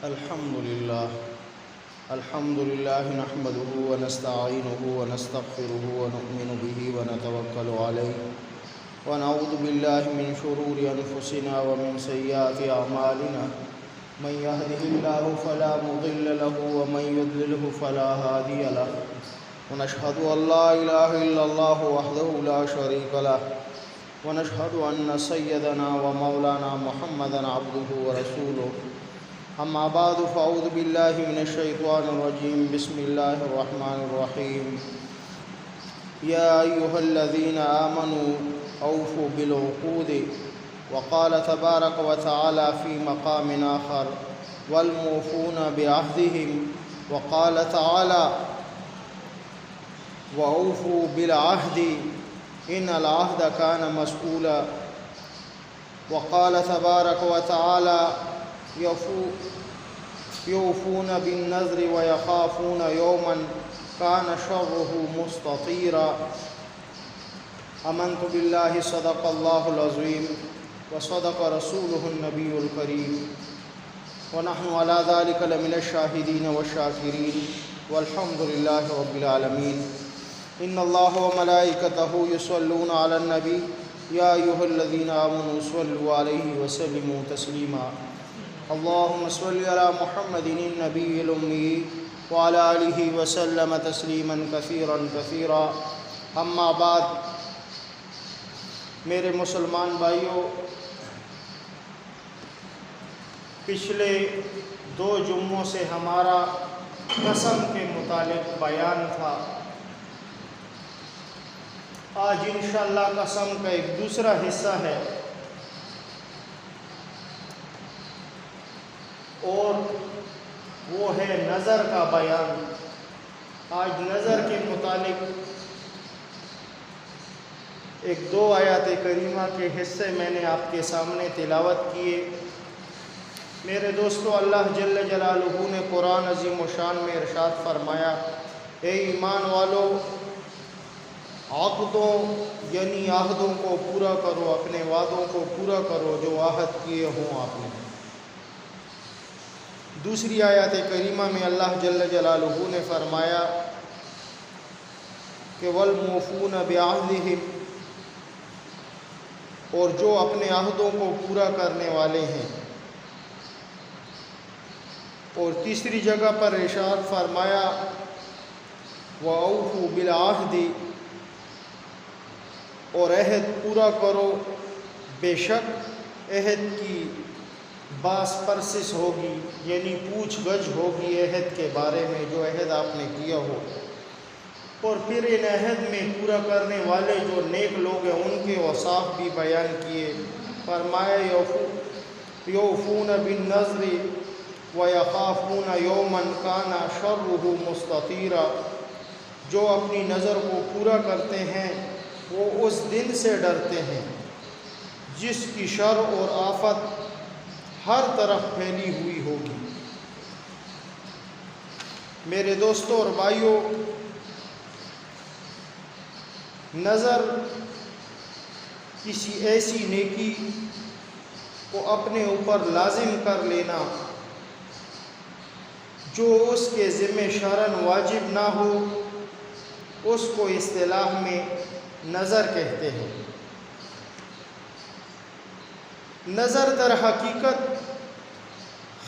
الحمد لله نحمده ونستعينه ونستغفره ونؤمن به ونتوكل عليه ونعوذ بالله من شرور أنفسنا ومن سيئات أعمالنا من يهده الله فلا مضل له ومن يضلله فلا هادي له ونشهد أن لا إله إلا الله وحده لا شريك له ونشهد أن سيدنا ومولانا محمدا عبده ورسوله أما بعد فأعوذ بالله من الشيطان الرجيم بسم الله الرحمن الرحيم يا أيها الذين آمنوا أوفوا بالعقود وقال تبارك وتعالى في مقام آخر والموفون بعهدهم وقال تعالى وأوفوا بالعهد إن العهد كان مسؤولا وقال تبارك وتعالى يوفون بالنذر ويخافون يوما كان شره مستطيرا آمنت بالله صدق الله العظيم وصدق رسوله النبي الكريم ونحن على ذلك لمن الشاهدين والشاكرين والحمد لله رب العالمين إن الله وملائكته يصلون على النبي يا أيها الذين آمنوا صلوا عليه وسلموا تسليما اللهم صل على محمد النبي الأمي وعلى آله وسلم تسلیما كثيرا كثيرا اما بعد میرے مسلمان بھائیوں، پچھلے 2 جمعوں سے ہمارا قسم کے متعلق بیان تھا۔ آج انشاءاللہ قسم کا ایک دوسرا حصہ ہے اور وہ ہے نظر کا بیان۔ آج نظر کے متعلق 2 آیات کریمہ کے حصے میں نے آپ کے سامنے تلاوت کیے۔ میرے دوستو، اللہ جل جلالہ نے قرآن عظیم و شان میں ارشاد فرمایا، اے ایمان والو، عقدوں یعنی عہدوں کو پورا کرو، اپنے وعدوں کو پورا کرو جو عہد کیے ہوں آپ نے۔ دوسری آیات کریمہ میں اللہ جل جلالہ نے فرمایا کہ والموفون بعہدہم، اور جو اپنے عہدوں کو پورا کرنے والے ہیں۔ اور تیسری جگہ پر ارشاد فرمایا وَأَوْفُوا بِالْعَهْدِ، اور عہد پورا کرو، بے شک عہد کی باس پرسش ہوگی، یعنی پوچھ گچھ ہوگی عہد کے بارے میں جو عہد آپ نے کیا ہو۔ اور پھر ان عہد میں پورا کرنے والے جو نیک لوگ ہیں ان کے اوصاف بھی بیان کیے۔ فرمایا یوفون بالنذر ویخافون یوما کان شرہ مستطیرا، جو اپنی نظر کو پورا کرتے ہیں وہ اس دن سے ڈرتے ہیں جس کی شر اور آفت ہر طرف پھیلی ہوئی ہوگی۔ میرے دوستوں اور بھائیوں، نظر کسی ایسی نیکی کو اپنے اوپر لازم کر لینا جو اس کے ذمہ شرعاً واجب نہ ہو، اس کو اصطلاح میں نظر کہتے ہیں۔ نظر در حقیقت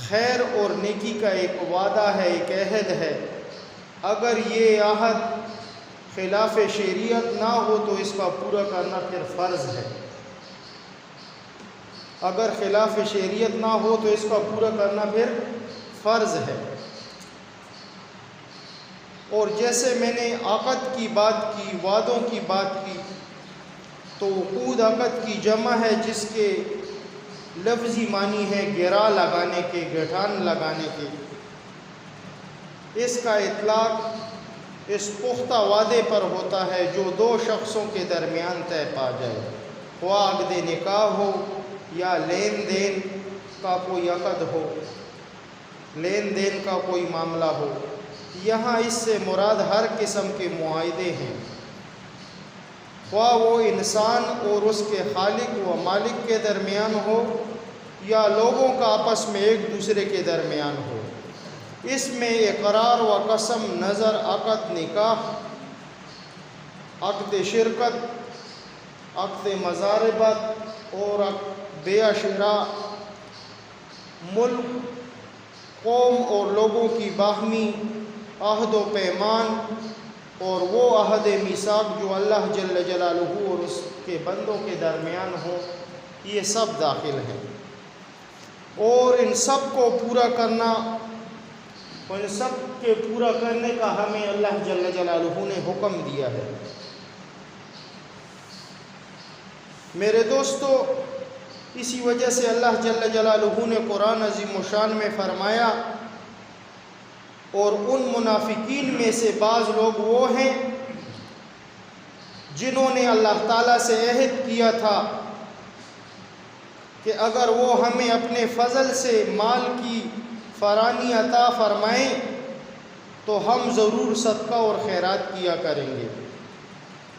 خیر اور نیکی کا ایک وعدہ ہے، ایک عہد ہے۔ اگر یہ عہد خلاف شریعت نہ ہو تو اس کا پورا کرنا پھر فرض ہے۔ اگر خلاف شریعت نہ ہو تو اس کا پورا کرنا پھر فرض ہے۔ اور جیسے میں نے عقد کی بات کی، وعدوں کی بات کی، تو عقود عقد کی جمع ہے جس کے لفظی معنی ہے گرا لگانے کے، گٹھان لگانے کے۔ اس کا اطلاق اس پختہ وعدے پر ہوتا ہے جو 2 شخصوں کے درمیان طے پا جائے، خواہ عقد نکاح ہو یا لین دین کا کوئی عقد ہو، لین دین کا کوئی معاملہ ہو۔ یہاں اس سے مراد ہر قسم کے معاہدے ہیں، خواہ وہ انسان اور اس کے خالق و مالک کے درمیان ہو یا لوگوں کا آپس میں ایک دوسرے کے درمیان ہو۔ اس میں اقرار و قسم، نظر، عقد نکاح، عقد شرکت، عقد مزاربت اور بیع شراء، ملک، قوم اور لوگوں کی باہمی عہد و پیمان اور وہ عہد میثاق جو اللہ جل جلالہ اور اس کے بندوں کے درمیان ہوں، یہ سب داخل ہیں۔ اور ان سب کو پورا کرنا، اور ان سب کے پورا کرنے کا ہمیں اللہ جل جلالہ نے حکم دیا ہے۔ میرے دوستو، اسی وجہ سے اللہ جل جلالہ نے قرآن عظیم و شان میں فرمایا، اور ان منافقین میں سے بعض لوگ وہ ہیں جنہوں نے اللہ تعالیٰ سے عہد کیا تھا کہ اگر وہ ہمیں اپنے فضل سے مال کی فراوانی عطا فرمائیں تو ہم ضرور صدقہ اور خیرات کیا کریں گے،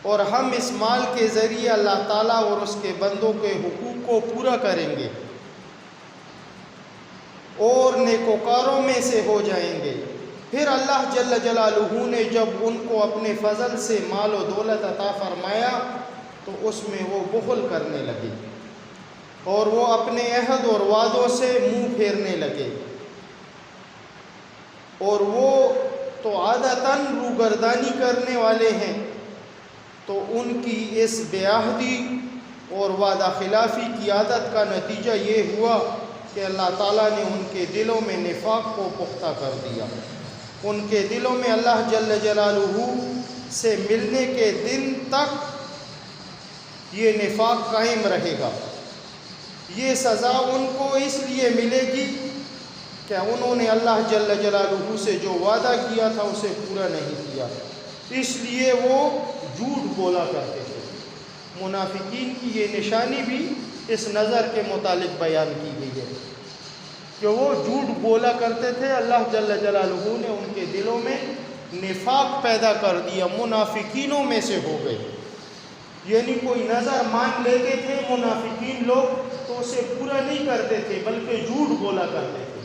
اور ہم اس مال کے ذریعے اللہ تعالیٰ اور اس کے بندوں کے حقوق کو پورا کریں گے اور نیکوکاروں میں سے ہو جائیں گے۔ پھر اللہ جل جلالہ نے جب ان کو اپنے فضل سے مال و دولت عطا فرمایا تو اس میں وہ بخل کرنے لگے اور وہ اپنے عہد اور وعدوں سے منہ پھیرنے لگے، اور وہ تو عادتاً روگردانی کرنے والے ہیں، تو ان کی اس بے عہدی اور وعدہ خلافی کی عادت کا نتیجہ یہ ہوا کہ اللہ تعالیٰ نے ان کے دلوں میں نفاق کو پختہ کر دیا۔ ان کے دلوں میں اللہ جل جلالہ سے ملنے کے دن تک یہ نفاق قائم رہے گا۔ یہ سزا ان کو اس لیے ملے گی کہ انہوں نے اللہ جل جلالہ سے جو وعدہ کیا تھا اسے پورا نہیں کیا، اس لیے وہ جھوٹ بولا کرتے تھے۔ منافقین کی یہ نشانی بھی اس نظر کے متعلق بیان کی گئی ہے کہ وہ جھوٹ بولا کرتے تھے۔ اللہ جل جلالہ نے ان کے دلوں میں نفاق پیدا کر دیا، منافقینوں میں سے ہو گئے، یعنی کوئی نظر مان لیتے تھے منافقین لوگ تو اسے پورا نہیں کرتے تھے بلکہ جھوٹ بولا کرتے تھے،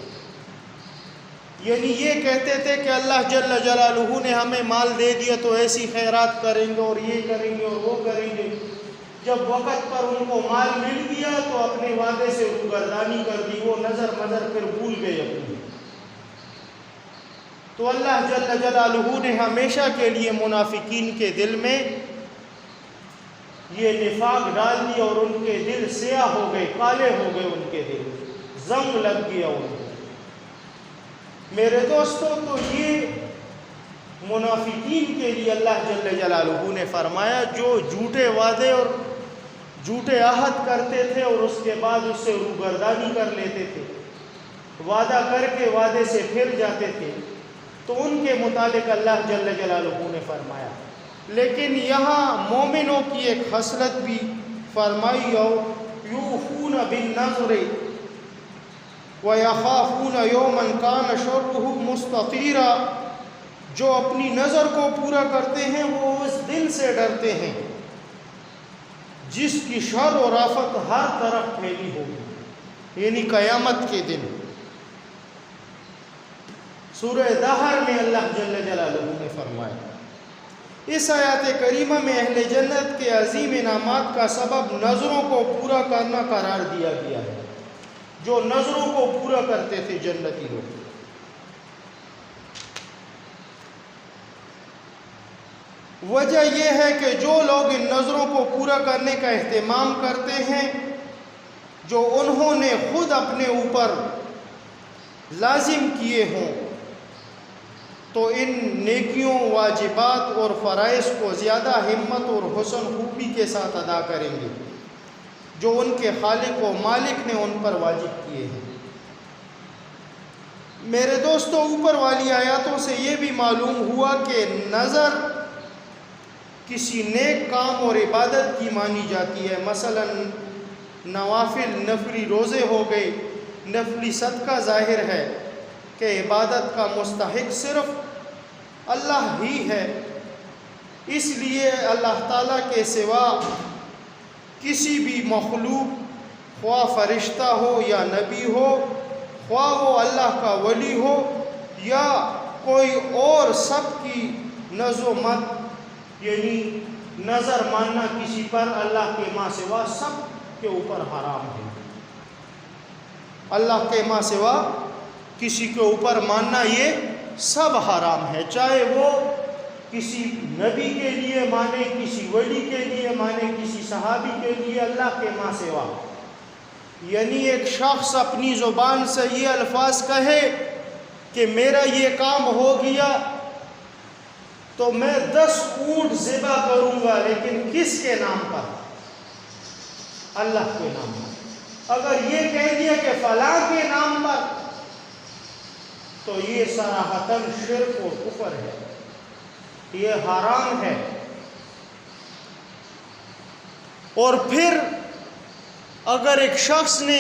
یعنی یہ کہتے تھے کہ اللہ جل جلالہ نے ہمیں مال دے دیا تو ایسی خیرات کریں گے اور یہ کریں گے اور وہ کریں گے۔ جب وقت پر ان کو مال مل گیا تو اپنے وعدے سے روگردانی کر دی، وہ نظر پھر بھول گئے اپنی۔ تو اللہ جل جلالہ نے ہمیشہ کے لیے منافقین کے دل میں یہ نفاق ڈال دیا اور ان کے دل سیاہ ہو گئے، کالے ہو گئے، ان کے دل زنگ لگ گیا ان کو۔ میرے دوستو، تو یہ منافقین کے لیے اللہ جل جلالہ نے فرمایا جو جھوٹے وعدے اور جھوٹے عہد کرتے تھے اور اس کے بعد اس سے روگردانی کر لیتے تھے، وعدہ کر کے وعدے سے پھر جاتے تھے، تو ان کے متعلق اللہ جل جلالہ نے فرمایا۔ لیکن یہاں مومنوں کی ایک خصلت بھی فرمائی، یوفون بالنذر وَيَخَافُونَ يَوْمًا كَانَ شَرُّهُ مُسْتَطِيرًا، جو اپنی نظر کو پورا کرتے ہیں وہ اس دن سے ڈرتے ہیں جس کی شر اور آفت ہر طرف پھیلی ہوگی، یعنی قیامت کے دن۔ سورہ دہر میں اللہ جل جلالہ نے فرمایا۔ اس آیات کریمہ میں اہل جنت کے عظیم انعامات کا سبب نظروں کو پورا کرنا قرار دیا گیا ہے، جو نظروں کو پورا کرتے تھے جنتی لوگ۔ وجہ یہ ہے کہ جو لوگ ان نظروں کو پورا کرنے کا اہتمام کرتے ہیں، جو انہوں نے خود اپنے اوپر لازم کیے ہوں، تو ان نیکیوں، واجبات اور فرائض کو زیادہ ہمت اور حسن خوبی کے ساتھ ادا کریں گے جو ان کے خالق و مالک نے ان پر واجب کیے ہیں۔ میرے دوستو، اوپر والی آیاتوں سے یہ بھی معلوم ہوا کہ نظر کسی نیک کام اور عبادت کی مانی جاتی ہے، مثلا نوافل، نفلی روزے ہو گئے، نفلی صدقہ ظاہر ہے کہ عبادت کا مستحق صرف اللہ ہی ہے، اس لیے اللہ تعالیٰ کے سوا کسی بھی مخلوق خواہ فرشتہ ہو یا نبی ہو، خواہ وہ اللہ کا ولی ہو یا کوئی اور، سب کی نظر و مت یعنی نظر ماننا کسی پر اللہ کے ماں سوا سب کے اوپر حرام ہے۔ اللہ کے ماں سوا کسی کے اوپر ماننا یہ سب حرام ہے، چاہے وہ کسی نبی کے لیے مانے، کسی ولی کے لیے مانے، کسی صحابی کے لیے، اللہ کے ماں سوا۔ یعنی ایک شخص اپنی زبان سے یہ الفاظ کہے کہ میرا یہ کام ہو گیا تو میں 10 اونٹ ذبح کروں گا، لیکن کس کے نام پر؟ اللہ کے نام پر۔ اگر یہ کہہ دیا کہ فلاں کے نام پر، تو یہ صراحتاً شرک و کفر ہے، یہ حرام ہے۔ اور پھر اگر ایک شخص نے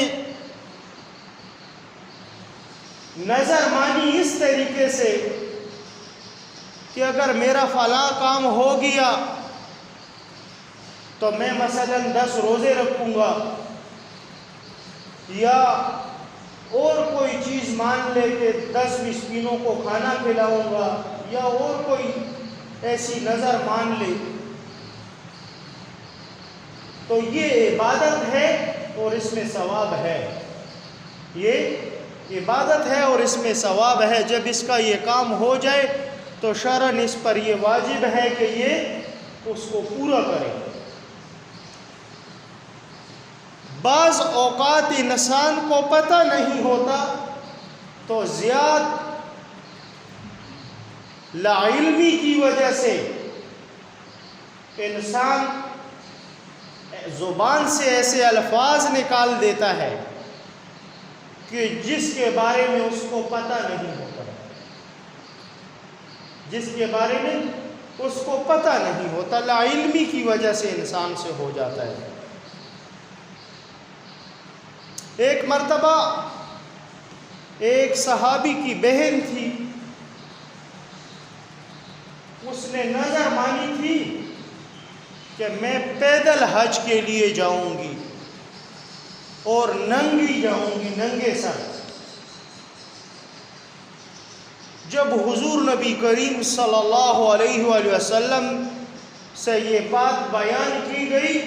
نظر مانی اس طریقے سے کہ اگر میرا فلاں کام ہو گیا تو میں مثلاً 10 روزے رکھوں گا، یا اور کوئی چیز مان لے کہ 10 مسکینوں کو کھانا کھلاؤں گا، یا اور کوئی ایسی نظر مان لے، تو یہ عبادت ہے اور اس میں ثواب ہے۔ یہ عبادت ہے اور اس میں ثواب ہے۔ جب اس کا یہ کام ہو جائے تو شرعاً اس پر یہ واجب ہے کہ یہ اس کو پورا کرے۔ بعض اوقات انسان کو پتہ نہیں ہوتا تو زیاد لاعلمی کی وجہ سے انسان زبان سے ایسے الفاظ نکال دیتا ہے کہ جس کے بارے میں اس کو پتہ نہیں ہوتا، جس کے بارے میں اس کو پتہ نہیں ہوتا، لاعلمی کی وجہ سے انسان سے ہو جاتا ہے۔ ایک مرتبہ ایک صحابی کی بہن تھی، اس نے نظر مانی تھی کہ میں پیدل حج کے لیے جاؤں گی اور ننگی جاؤں گی، ننگے سر۔ جب حضور نبی کریم صلی اللہ علیہ وآلہ وسلم سے یہ بات بیان کی گئی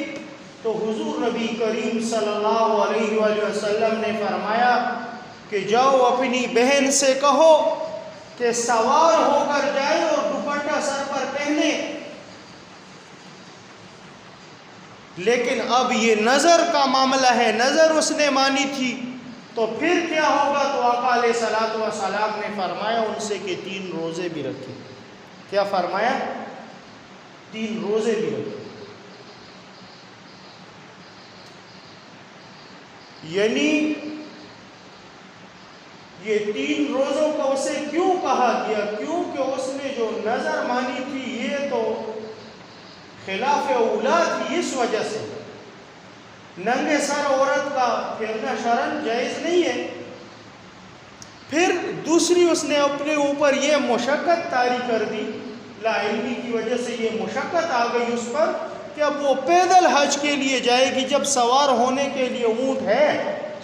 تو حضور نبی کریم صلی اللہ علیہ وآلہ وسلم نے فرمایا کہ جاؤ اپنی بہن سے کہو کہ سوار ہو کر جائے اور دوپٹہ سر پر پہنے۔ لیکن اب یہ نظر کا معاملہ ہے، نظر اس نے مانی تھی تو پھر کیا ہوگا؟ تو آقا علیہ الصلوۃ والسلام نے فرمایا ان سے کہ 3 روزے بھی رکھیں۔ کیا فرمایا؟ 3 روزے بھی رکھیں۔ یعنی یہ 3 روزوں کو اسے کیوں کہا گیا؟ کیونکہ اس نے جو نظر مانی تھی یہ تو خلاف اولا تھی، اس وجہ سے ننگے سر عورت کا پھرنا شرعاً جائز نہیں ہے۔ پھر دوسری اس نے اپنے اوپر یہ مشقت طاری کر دی، لا علمی کی وجہ سے یہ مشقت آ گئی اس پر کہ اب وہ پیدل حج کے لیے جائے گی، جب سوار ہونے کے لیے اونٹ ہے،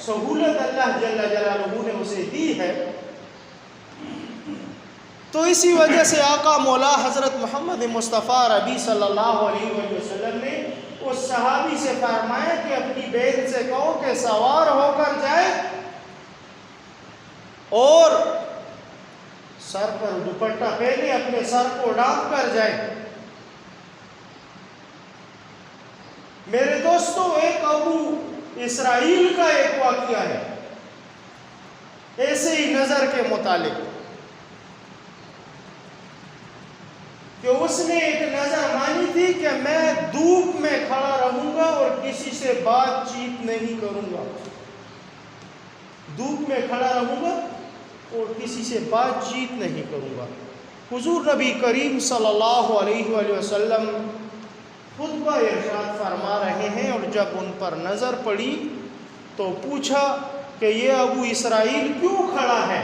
سہولت اللہ جل جلالہ نے اسے دی ہے۔ تو اسی وجہ سے آقا مولا حضرت محمد مصطفیٰ ربی صلی اللہ علیہ وسلم نے اس صحابی سے فرمایا کہ اپنی بہن سے کہو کہ سوار ہو کر جائے اور سر پر دوپٹہ پہنے، اپنے سر کو ڈھانپ کر جائے۔ میرے دوستو، ایک ابو اسرائیل کا ایک واقعہ ہے ایسے ہی نظر کے متعلق کہ اس نے ایک نظر مانی تھی کہ میں دھوپ میں کھڑا رہوں گا اور کسی سے بات چیت نہیں کروں گا، دھوپ میں کھڑا رہوں گا اور کسی سے بات چیت نہیں کروں گا۔ حضور نبی کریم صلی اللہ علیہ وآلہ وسلم خطبہ ارشاد فرما رہے ہیں، اور جب ان پر نظر پڑی تو پوچھا کہ یہ ابو اسرائیل کیوں کھڑا ہے؟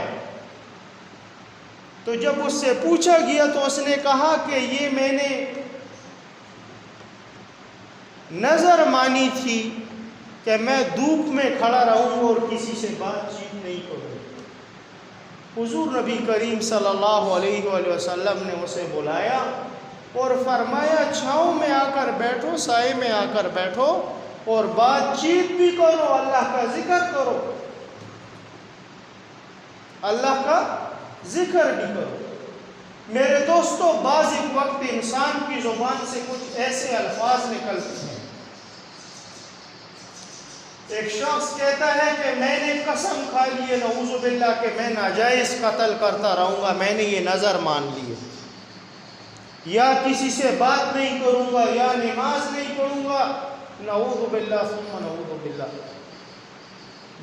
تو جب اس سے پوچھا گیا تو اس نے کہا کہ یہ میں نے نظر مانی تھی کہ میں دھوپ میں کھڑا رہوں اور کسی سے بات چیت نہیں کروں۔ حضور نبی کریم صلی اللہ علیہ وآلہ وسلم نے اسے بلایا اور فرمایا چھاؤں میں آ کر بیٹھو، سائے میں آ کر بیٹھو اور بات چیت بھی کرو، اللہ کا ذکر کرو، اللہ کا ذکر بھی کرو۔ میرے دوستو، بعض وقت انسان کی زبان سے کچھ ایسے الفاظ نکلتے ہیں، ایک شخص کہتا ہے کہ میں نے قسم کھا لی ہے نعوذ باللہ کہ میں ناجائز قتل کرتا رہوں گا، میں نے یہ نظر مان لی ہے، یا کسی سے بات نہیں کروں گا، یا نماز نہیں پڑھوں گا، نعوذ باللہ ثم نعوذ باللہ۔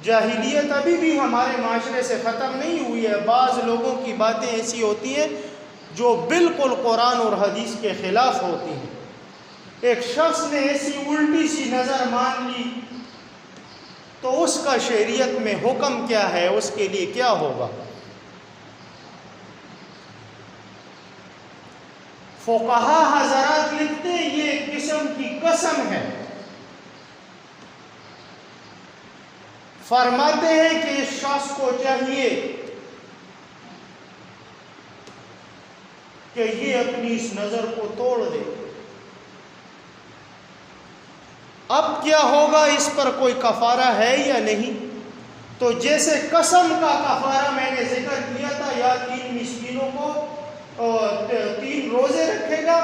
جاہلیت ابھی بھی ہمارے معاشرے سے ختم نہیں ہوئی ہے۔ بعض لوگوں کی باتیں ایسی ہوتی ہیں جو بالکل قرآن اور حدیث کے خلاف ہوتی ہیں۔ ایک شخص نے ایسی الٹی سی نظر مان لی تو اس کا شریعت میں حکم کیا ہے، اس کے لیے کیا ہوگا؟ فقہا حضرات لکھتے ہیں یہ ایک قسم کی قسم ہے، فرماتے ہیں کہ اس شخص کو چاہیے کہ یہ اپنی اس نظر کو توڑ دے۔ اب کیا ہوگا، اس پر کوئی کفارہ ہے یا نہیں؟ تو جیسے قسم کا کفارہ میں نے ذکر کیا تھا، یا 3 مسکینوں کو 3 روزے رکھے گا،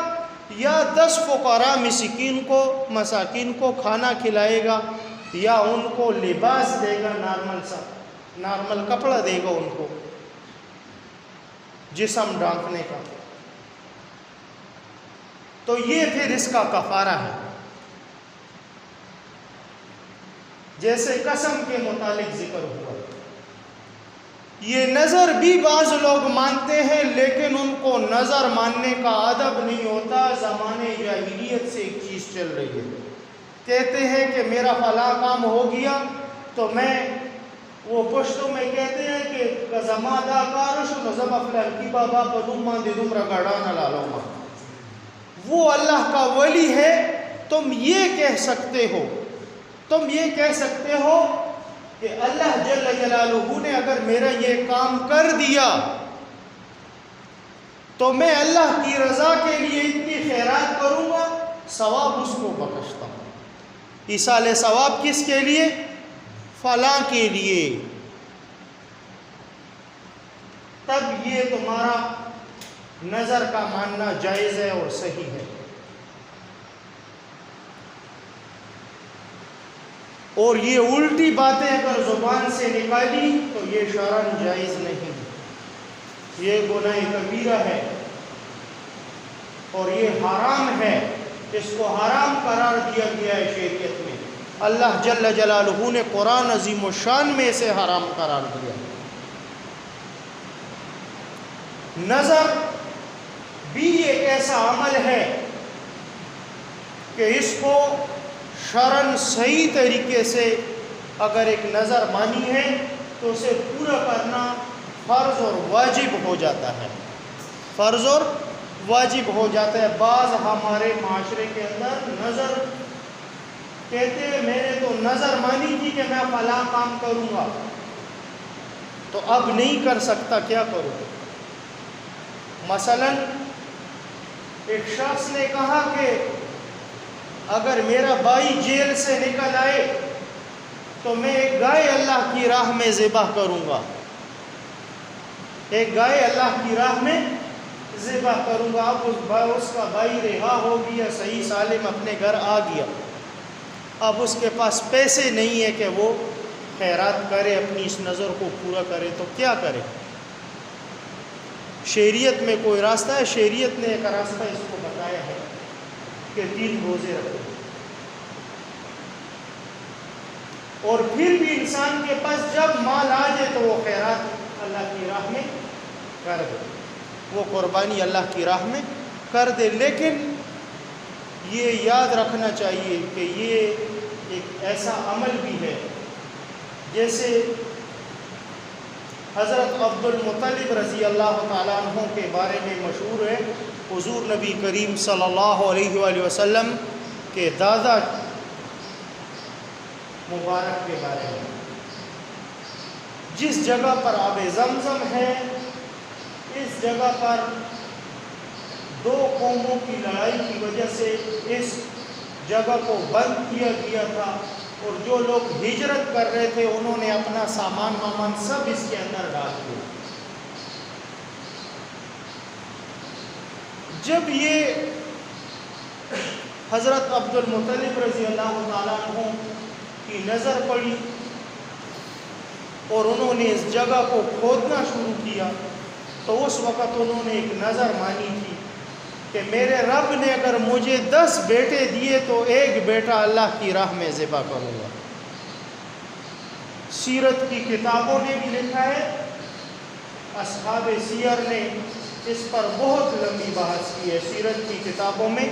یا 10 فقراء مساکین کو کھانا کھلائے گا، یا ان کو لباس دے گا، نارمل کپڑا دے گا ان کو جسم ڈھانکنے کا، تو یہ پھر اس کا کفارہ ہے۔ جیسے قسم کے متعلق ذکر ہوا، یہ نظر بھی بعض لوگ مانتے ہیں لیکن ان کو نظر ماننے کا ادب نہیں ہوتا۔ زمانے جاہلیت سے ایک چیز چل رہی ہے، کہتے ہیں کہ میرا فلاں کام ہو گیا تو میں، وہ پشتوں میں کہتے ہیں کہ زما دا کارش نظم افلان کی بابا پدوم مان دیدم رگڑانا لالوما، وہ اللہ کا ولی ہے، تم یہ کہہ سکتے ہو کہ اللہ جل جلالہ نے اگر میرا یہ کام کر دیا تو میں اللہ کی رضا کے لیے اتنی خیرات کروں گا، ثواب اس کو بخشتا ہوں۔ ایصال ثواب کس کے لیے؟ فلاں کے لیے۔ تب یہ تمہارا نظر کا ماننا جائز ہے اور صحیح ہے۔ اور یہ الٹی باتیں اگر زبان سے نکالی تو یہ شرعاً جائز نہیں، یہ گناہ کبیرہ ہے اور یہ حرام ہے، اس کو حرام قرار دیا گیا ہے شریعت میں۔ اللہ جل جلالہ نے قرآن عظیم الشان میں اسے حرام قرار دیا۔ نظر بھی ایک ایسا عمل ہے کہ اس کو شرعاً صحیح طریقے سے اگر ایک نظر مانی ہے تو اسے پورا کرنا فرض اور واجب ہو جاتا ہے، فرض اور واجب ہو جاتا ہے۔ بعض ہمارے معاشرے کے اندر نظر کہتے ہیں میں نے تو نظر مانی تھی کہ میں فلاں کام کروں گا، تو اب نہیں کر سکتا، کیا کروں؟ مثلا ایک شخص نے کہا کہ اگر میرا بھائی جیل سے نکل آئے تو میں ایک گائے اللہ کی راہ میں ذبح کروں گا، ایک گائے اللہ کی راہ میں ذبح کروں گا۔ اب اس کا بھائی رہا ہو گیا، صحیح سالم اپنے گھر آ گیا، اب اس کے پاس پیسے نہیں ہے کہ وہ خیرات کرے، اپنی اس نظر کو پورا کرے، تو کیا کرے؟ شریعت میں کوئی راستہ ہے؟ شریعت نے ایک راستہ اس کو بتایا ہے کہ 3 روزے رکھو، اور پھر بھی انسان کے پاس جب مال آ جائے تو وہ خیرات اللہ کی راہ میں کر دے، وہ قربانی اللہ کی راہ میں کر دے۔ لیکن یہ یاد رکھنا چاہیے کہ یہ ایک ایسا عمل بھی ہے، جیسے حضرت عبد المطلب رضی اللہ تعالیٰ عنہ کے بارے میں مشہور ہے، حضور نبی کریم صلی اللہ علیہ وآلہ وسلم کے دادا مبارک کے بارے میں، جس جگہ پر آب زمزم ہے، اس جگہ پر دو قوموں کی لڑائی کی وجہ سے اس جگہ کو بند کیا گیا تھا، اور جو لوگ ہجرت کر رہے تھے انہوں نے اپنا سامان وامان سب اس کے اندر ڈال دیا۔ جب یہ حضرت عبد المطلب رضی اللہ تعالیٰ عنہ کی نظر پڑی اور انہوں نے اس جگہ کو کھودنا شروع کیا، تو اس وقت انہوں نے ایک نظر مانی تھی کہ میرے رب نے اگر مجھے 10 بیٹے دیے تو ایک بیٹا اللہ کی راہ میں ذبح کروں گا۔ سیرت کی کتابوں نے بھی لکھا ہے، اصحاب سیر نے اس پر بہت لمبی بحث کی ہے۔ سیرت کی کتابوں میں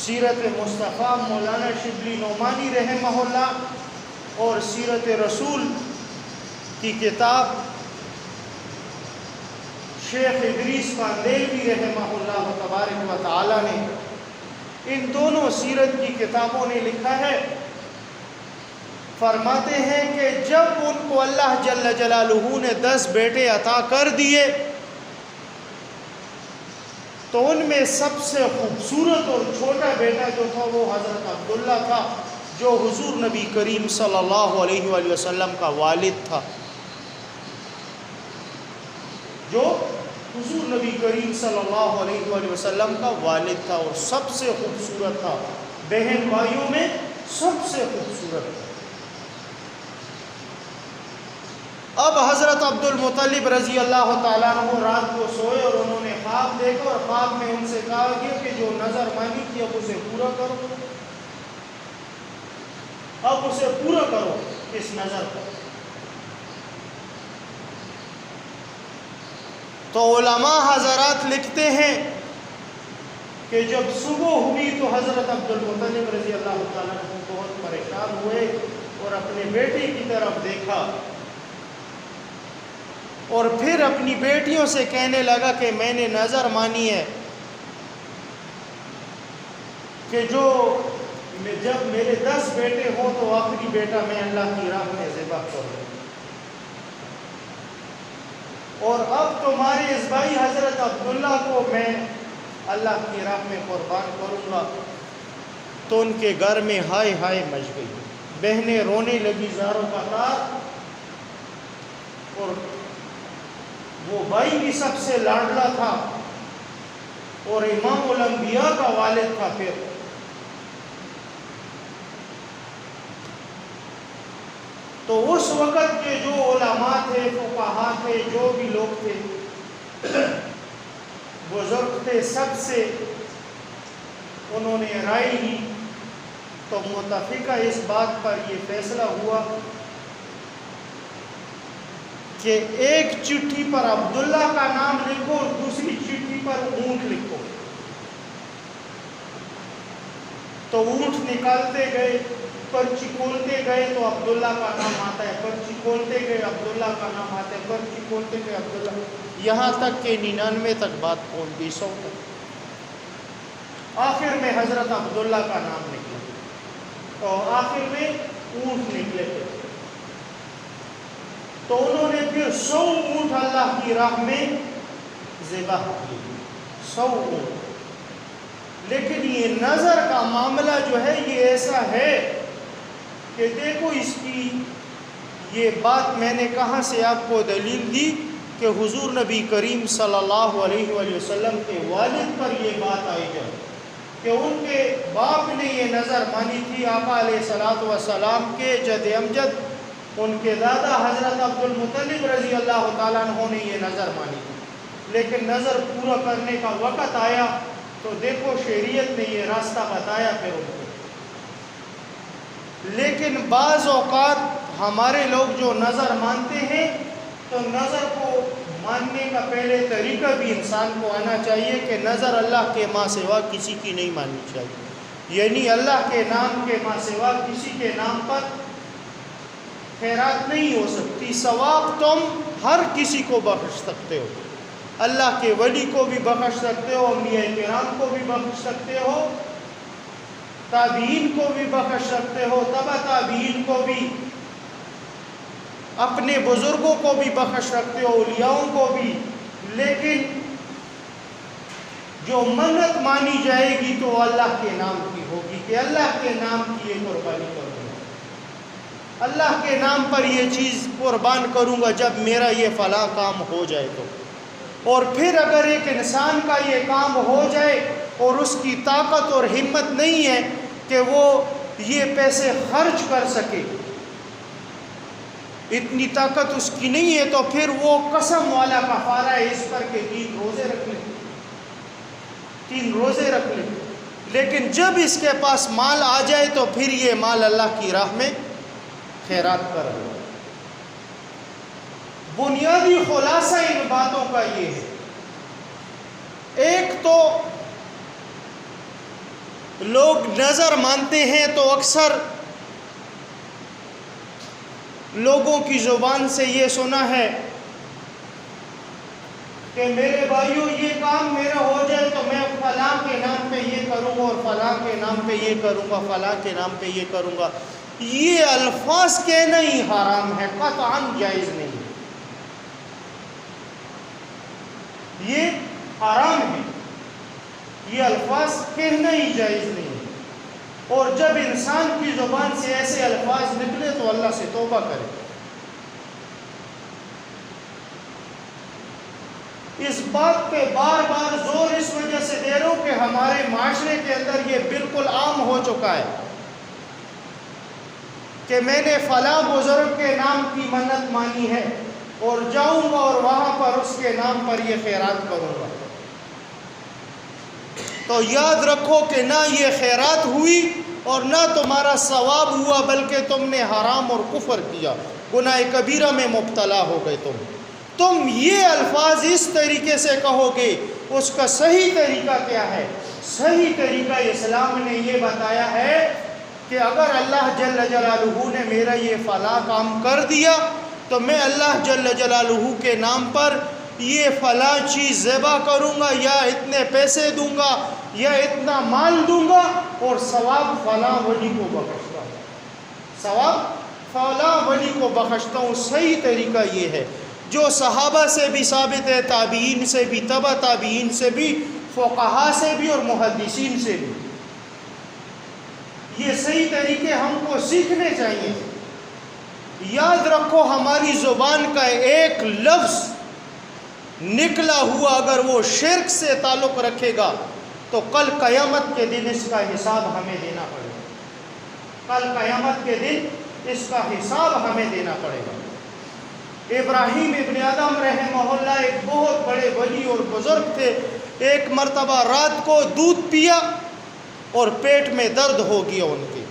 سیرت مصطفیٰ مولانا شبلی نعمانی رحمہ اللہ اور سیرت رسول کی کتاب شیخ ادریس کاندیلوی رحمہ اللہ تبارک و تعالی نے، ان دونوں سیرت کی کتابوں نے لکھا ہے، فرماتے ہیں کہ جب ان کو اللہ جل جلالہ نے 10 بیٹے عطا کر دیے تو ان میں سب سے خوبصورت اور چھوٹا بیٹا جو تھا وہ حضرت عبداللہ تھا، جو حضور نبی کریم صلی اللہ علیہ وآلہ وسلم کا والد تھا، جو حضور نبی کریم صلی اللہ علیہ وآلہ وسلم کا والد تھا اور سب سے خوبصورت تھا، بہن بھائیوں میں سب سے خوبصورت تھا۔ اب حضرت عبد المطلب رضی اللہ تعالیٰ عنہ رات کو سوئے اور انہوں نے خواب دیکھا، اور خواب میں ان سے کہا گیا کہ جو نظر مانی تھی اب اسے پورا کرو، اب اسے پورا کرو اس نظر کو۔ تو علماء حضرات لکھتے ہیں کہ جب صبح ہوئی تو حضرت عبد المطلب رضی اللہ تعالیٰ عنہ بہت پریشان ہوئے اور اپنے بیٹے کی طرف دیکھا، اور پھر اپنی بیٹیوں سے کہنے لگا کہ میں نے نظر مانی ہے کہ جب میرے 10 بیٹے ہوں تو آخری بیٹا میں اللہ کی راہ میں ذبح کروں، اور اب تمہارے اس بھائی حضرت عبداللہ کو میں اللہ کی راہ میں قربان کروں گا۔ تو ان کے گھر میں ہائے ہائے مچ گئی، بہنیں رونے لگی زاروں کا تار، اور وہ بھائی بھی سب سے لاڈلا تھا اور امام الانبیاء کا والد تھا۔ پھر تو اس وقت کے جو علماء تھے، فقہاء تھے، جو بھی لوگ تھے، بزرگ تھے، سب سے انہوں نے رائے لی، تو متفقہ اس بات پر یہ فیصلہ ہوا کہ ایک چٹھی پر عبداللہ کا نام لکھو اور دوسری چٹھی پر اونٹ لکھو۔ تو اونٹ نکالتے گئے، پرچی کھولتے گئے تو عبداللہ کا نام آتا ہے، پرچی کھولتے گئے عبداللہ کا نام آتا ہے، پرچی کھولتے گئے عبداللہ، یہاں تک کہ 99 تک بات پہنچ گئی، 100 تک۔ آخر میں حضرت عبداللہ کا نام نکلا اور آخر میں اونٹ نکلے تھے۔ تو انہوں نے پھر 100 اونٹ اللہ کی راہ میں ذبح کیے، 100 اونٹ۔ لیکن یہ نظر کا معاملہ جو ہے یہ ایسا ہے کہ دیکھو اس کی یہ بات میں نے کہاں سے آپ کو دلیل دی کہ حضور نبی کریم صلی اللہ علیہ وآلہ وسلم کے والد پر یہ بات آئی جائے کہ ان کے باپ نے یہ نظر مانی تھی، آقا علیہ الصلوۃ والسلام کے جد امجد ان کے دادا حضرت عبد المطلب رضی اللہ تعالیٰ عنہ نے یہ نظر مانی تھی، لیکن نظر پورا کرنے کا وقت آیا تو دیکھو شریعت نے یہ راستہ بتایا پھر ان کو۔ لیکن بعض اوقات ہمارے لوگ جو نظر مانتے ہیں تو نظر کو ماننے کا پہلے طریقہ بھی انسان کو آنا چاہیے کہ نظر اللہ کے ماں سوا کسی کی نہیں ماننی چاہیے، یعنی اللہ کے نام کے ماں سوا کسی کے نام پر خیرات نہیں ہو سکتی۔ ثواب تم ہر کسی کو بخش سکتے ہو، اللہ کے ولی کو بھی بخش سکتے ہو، انبیاء کرام کو بھی بخش سکتے ہو، تابعین کو بھی بخش سکتے ہو، تبع تابعین کو بھی، اپنے بزرگوں کو بھی بخش سکتے ہو، اولیاؤں کو بھی، لیکن جو منت مانی جائے گی تو اللہ کے نام کی ہوگی کہ اللہ کے نام کی یہ قربانی کروں گا، اللہ کے نام پر یہ چیز قربان کروں گا جب میرا یہ فلاں کام ہو جائے تو۔ اور پھر اگر ایک انسان کا یہ کام ہو جائے اور اس کی طاقت اور ہمت نہیں ہے کہ وہ یہ پیسے خرچ کر سکے، اتنی طاقت اس کی نہیں ہے، تو پھر وہ قسم والا کفارہ ہے اس پر کہ 3 روزے رکھ لیں، 3 روزے رکھ لیں۔ لیکن جب اس کے پاس مال آ جائے تو پھر یہ مال اللہ کی راہ میں خیرات کر دو۔ بنیادی خلاصہ ان باتوں کا یہ ہے، ایک تو لوگ نظر مانتے ہیں تو اکثر لوگوں کی زبان سے یہ سنا ہے کہ میرے بھائیوں یہ کام میرا ہو جائے تو میں فلاں کے نام پہ یہ کروں گا اور فلاں کے نام پہ یہ کروں گا، فلاں کے نام پہ یہ کروں گا۔ یہ الفاظ کہنا ہی حرام ہے، قطعاً جائز نہیں ہے، یہ حرام ہے، یہ الفاظ کہنا ہی جائز نہیں ہے۔ اور جب انسان کی زبان سے ایسے الفاظ نکلے تو اللہ سے توبہ کرے۔ اس بات پہ بار بار زور اس وجہ سے دے رہا ہوں کہ ہمارے معاشرے کے اندر یہ بالکل عام ہو چکا ہے کہ میں نے فلاں بزرگ کے نام کی منت مانی ہے اور جاؤں گا اور وہاں پر اس کے نام پر یہ خیرات کروں گا۔ تو یاد رکھو کہ نہ یہ خیرات ہوئی اور نہ تمہارا ثواب ہوا، بلکہ تم نے حرام اور کفر کیا، گناہ کبیرہ میں مبتلا ہو گئے۔ تم یہ الفاظ اس طریقے سے کہو گے، اس کا صحیح طریقہ کیا ہے؟ صحیح طریقہ اسلام نے یہ بتایا ہے کہ اگر اللہ جل جلالہ نے میرا یہ فلاں کام کر دیا تو میں اللہ جل جلالہ کے نام پر یہ فلاں چیز ذبح کروں گا، یا اتنے پیسے دوں گا، یا اتنا مال دوں گا، اور ثواب فلاں ولی کو بخشتا ہوں، ثواب فلاں ولی کو بخشتا ہوں۔ صحیح طریقہ یہ ہے جو صحابہ سے بھی ثابت ہے، تابعین سے بھی، تبع تابعین سے بھی، فقہا سے بھی اور محدثین سے بھی۔ یہ صحیح طریقے ہم کو سیکھنے چاہیے۔ یاد رکھو ہماری زبان کا ایک لفظ نکلا ہوا اگر وہ شرک سے تعلق رکھے گا تو کل قیامت کے دن اس کا حساب ہمیں دینا پڑے گا، کل قیامت کے دن اس کا حساب ہمیں دینا پڑے گا۔ ابراہیم ابن ادم رحمہ اللہ ایک بہت بڑے ولی اور بزرگ تھے۔ ایک مرتبہ رات کو دودھ پیا اور پیٹ میں درد ہو گیا ان کے،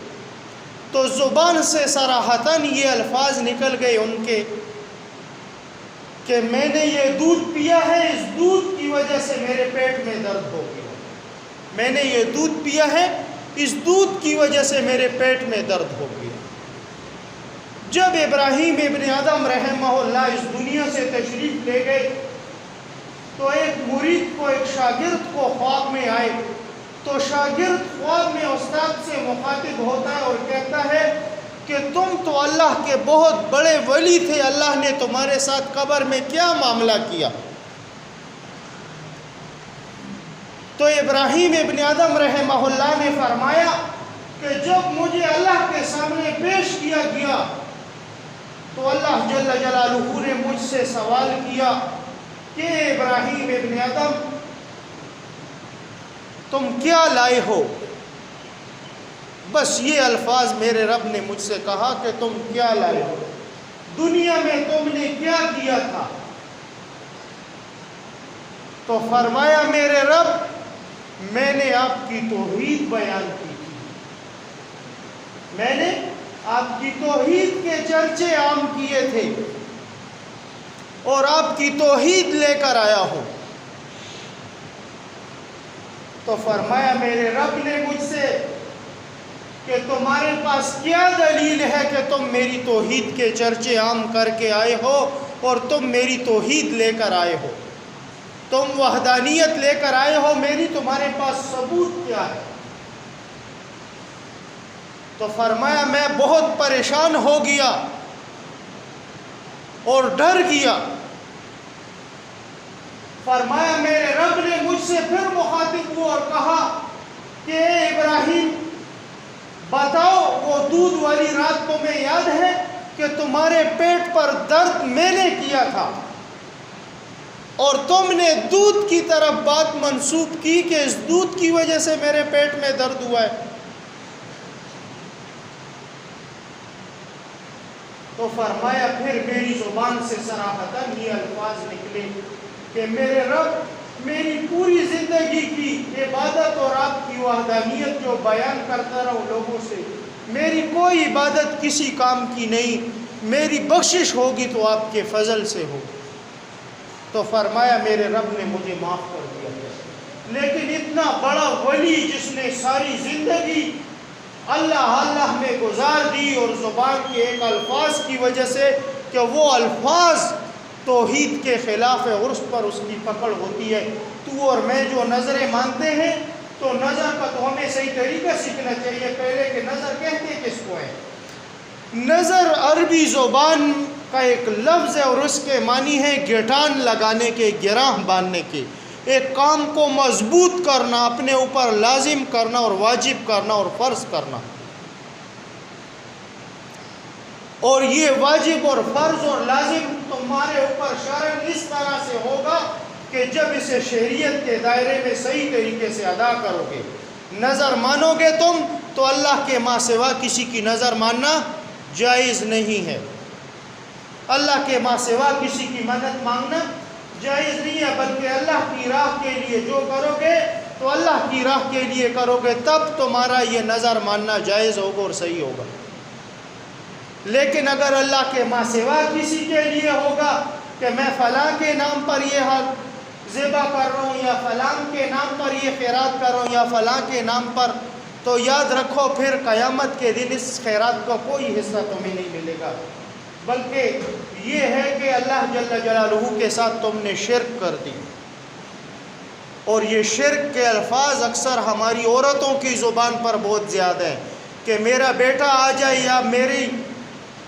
تو زبان سے صراحتاً یہ الفاظ نکل گئے ان کے کہ میں نے یہ دودھ پیا ہے، اس دودھ کی وجہ سے میرے پیٹ میں درد ہو گیا، میں نے یہ دودھ پیا ہے، اس دودھ کی وجہ سے میرے پیٹ میں درد ہو گیا۔ جب ابراہیم ابن ادم رحمہ اللہ اس دنیا سے تشریف لے گئے تو ایک مرید کو، ایک شاگرد کو خواب میں آئے، تو شاگرد خواب میں استاد سے مخاطب ہوتا ہے اور کہتا ہے کہ تم تو اللہ کے بہت بڑے ولی تھے، اللہ نے تمہارے ساتھ قبر میں کیا معاملہ کیا؟ تو ابراہیم ابن ادم رحمہ اللہ نے فرمایا کہ جب مجھے اللہ کے سامنے پیش کیا گیا تو اللہ جل جلالہ نے مجھ سے سوال کیا کہ ابراہیم ابن ادم تم کیا لائے ہو؟ بس یہ الفاظ میرے رب نے مجھ سے کہا کہ تم کیا لائے ہو، دنیا میں تم نے کیا کیا تھا؟ تو فرمایا میرے رب میں نے آپ کی توحید بیان کی تھی، میں نے آپ کی توحید کے چرچے عام کیے تھے اور آپ کی توحید لے کر آیا ہوں۔ تو فرمایا میرے رب نے مجھ سے کہ تمہارے پاس کیا دلیل ہے کہ تم میری توحید کے چرچے عام کر کے آئے ہو اور تم میری توحید لے کر آئے ہو، تم وحدانیت لے کر آئے ہو، میری تمہارے پاس ثبوت کیا ہے؟ تو فرمایا میں بہت پریشان ہو گیا اور ڈر گیا. فرمایا میرے رب نے مجھ سے پھر مخاطب ہوا اور کہا کہ اے ابراہیم بتاؤ وہ دودھ والی رات تمہیں یاد ہے کہ تمہارے پیٹ پر درد میں نے کیا تھا اور تم نے دودھ کی طرف بات منسوب کی کہ اس دودھ کی وجہ سے میرے پیٹ میں درد ہوا ہے. تو فرمایا پھر میری زبان سے صراحتاً یہ الفاظ نکلے کہ میرے رب میری پوری زندگی کی عبادت اور آپ کی وحدانیت جو بیان کرتا رہا لوگوں سے، میری کوئی عبادت کسی کام کی نہیں، میری بخشش ہوگی تو آپ کے فضل سے ہوگی. تو فرمایا میرے رب نے مجھے معاف کر دیا. لیکن اتنا بڑا ولی جس نے ساری زندگی اللہ میں گزار دی اور زبان کے ایک الفاظ کی وجہ سے کہ وہ الفاظ توحید کے خلاف ہے اور اس پر اس کی پکڑ ہوتی ہے. تو اور میں جو نظریں مانتے ہیں تو نظر کا تو ہمیں صحیح طریقہ سیکھنا چاہیے پہلے کہ نظر کہتے کس کو ہے. نظر عربی زبان کا ایک لفظ ہے اور اس کے معنی ہے گٹان لگانے کے، گراں باندھنے کے، ایک کام کو مضبوط کرنا، اپنے اوپر لازم کرنا اور واجب کرنا اور فرض کرنا. اور یہ واجب اور فرض اور لازم تمہارے اوپر شرعاً اس طرح سے ہوگا کہ جب اسے شریعت کے دائرے میں صحیح طریقے سے ادا کرو گے. نظر مانو گے تم تو اللہ کے ماں سوا کسی کی نظر ماننا جائز نہیں ہے. اللہ کے ماں سوا کسی کی مدد مانگنا جائز نہیں ہے، بلکہ اللہ کی راہ کے لیے جو کرو گے تو اللہ کی راہ کے لیے کرو گے، تب تمہارا یہ نظر ماننا جائز ہوگا اور صحیح ہوگا. لیکن اگر اللہ کے ماں سوا کسی کے لیے ہوگا کہ میں فلاں کے نام پر یہ ذبح کر رہا ہوں یا فلاں کے نام پر یہ خیرات کر رہا ہوں یا فلاں کے نام پر، تو یاد رکھو پھر قیامت کے دن اس خیرات کا کوئی حصہ تمہیں نہیں ملے گا، بلکہ یہ ہے کہ اللہ جل جلالہ کے ساتھ تم نے شرک کر دی. اور یہ شرک کے الفاظ اکثر ہماری عورتوں کی زبان پر بہت زیادہ ہیں کہ میرا بیٹا آ جائے یا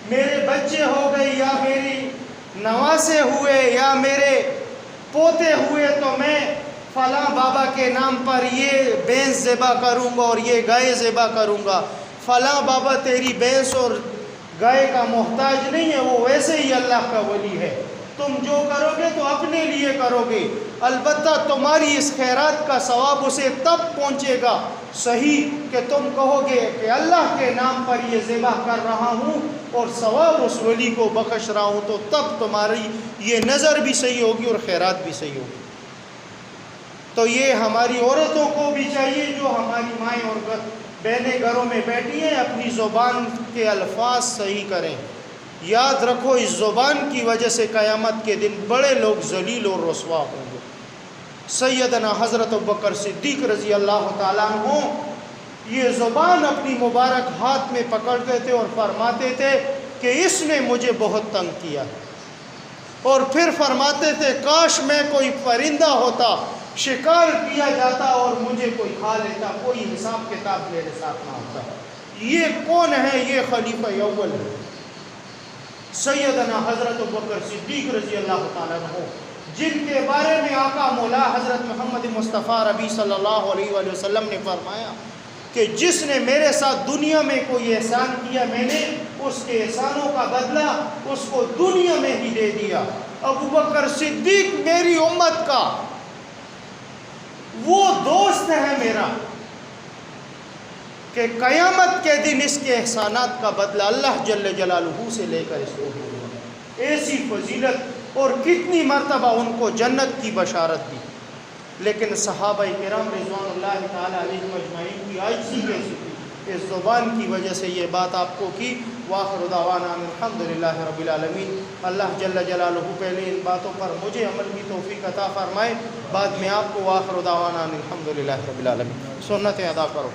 میرے بچے ہو گئے یا میری نواسے ہوئے یا میرے پوتے ہوئے تو میں فلاں بابا کے نام پر یہ بھینس ذبح کروں گا اور یہ گائے ذبح کروں گا. فلاں بابا تیری بھینس اور گائے کا محتاج نہیں ہے، وہ ویسے ہی اللہ کا ولی ہے. تم جو کرو گے تو اپنے لیے کرو گے، البتہ تمہاری اس خیرات کا ثواب اسے تب پہنچے گا صحیح کہ تم کہو گے کہ اللہ کے نام پر یہ ذبح کر رہا ہوں اور ثواب اس ولی کو بخش رہا ہوں، تو تب تمہاری یہ نظر بھی صحیح ہوگی اور خیرات بھی صحیح ہوگی. تو یہ ہماری عورتوں کو بھی چاہیے جو ہماری مائیں اور بہنیں گھروں میں بیٹھی ہیں، اپنی زبان کے الفاظ صحیح کریں. یاد رکھو اس زبان کی وجہ سے قیامت کے دن بڑے لوگ ذلیل اور رسوا ہوں گے. سیدنا حضرت ابوبکر صدیق رضی اللہ تعالیٰ عنہ یہ زبان اپنی مبارک ہاتھ میں پکڑتے تھے اور فرماتے تھے کہ اس نے مجھے بہت تنگ کیا، اور پھر فرماتے تھے کاش میں کوئی پرندہ ہوتا، شکار کیا جاتا اور مجھے کوئی کھا لیتا، کوئی حساب کتاب میرے ساتھ نہ ہوتا. یہ کون ہے؟ یہ خلیفہ اول ہے سیدنا حضرت ابوبکر صدیق رضی اللہ تعالیٰ عنہ، جن کے بارے میں آقا مولا حضرت محمد مصطفیٰ ربی صلی اللہ علیہ وآلہ وسلم نے فرمایا کہ جس نے میرے ساتھ دنیا میں کوئی احسان کیا میں نے اس کے احسانوں کا بدلہ اس کو دنیا میں ہی دے دیا. ابوبکر صدیق میری امت کا وہ دوست ہے میرا کہ قیامت کے دن اس کے احسانات کا بدلہ اللہ جل جلالہ سے لے کر اس کو دوں گا. ایسی فضیلت اور کتنی مرتبہ ان کو جنت کی بشارت دی. لیکن صحابہ کرام رضوان اللہ تعالی علیہم اجمعین کی عاجزی کیسی تھی، اس زبان کی وجہ سے یہ بات آپ کو کی. وآخر دعوانا الحمدللہ رب العالمین. اللہ جل جلالہ پہلے ان باتوں پر مجھے عمل کی توفیق عطا فرمائے، بعد میں آپ کو. وآخر دعوانا الحمدللہ رب العالمین. سنتیں ادا کرو.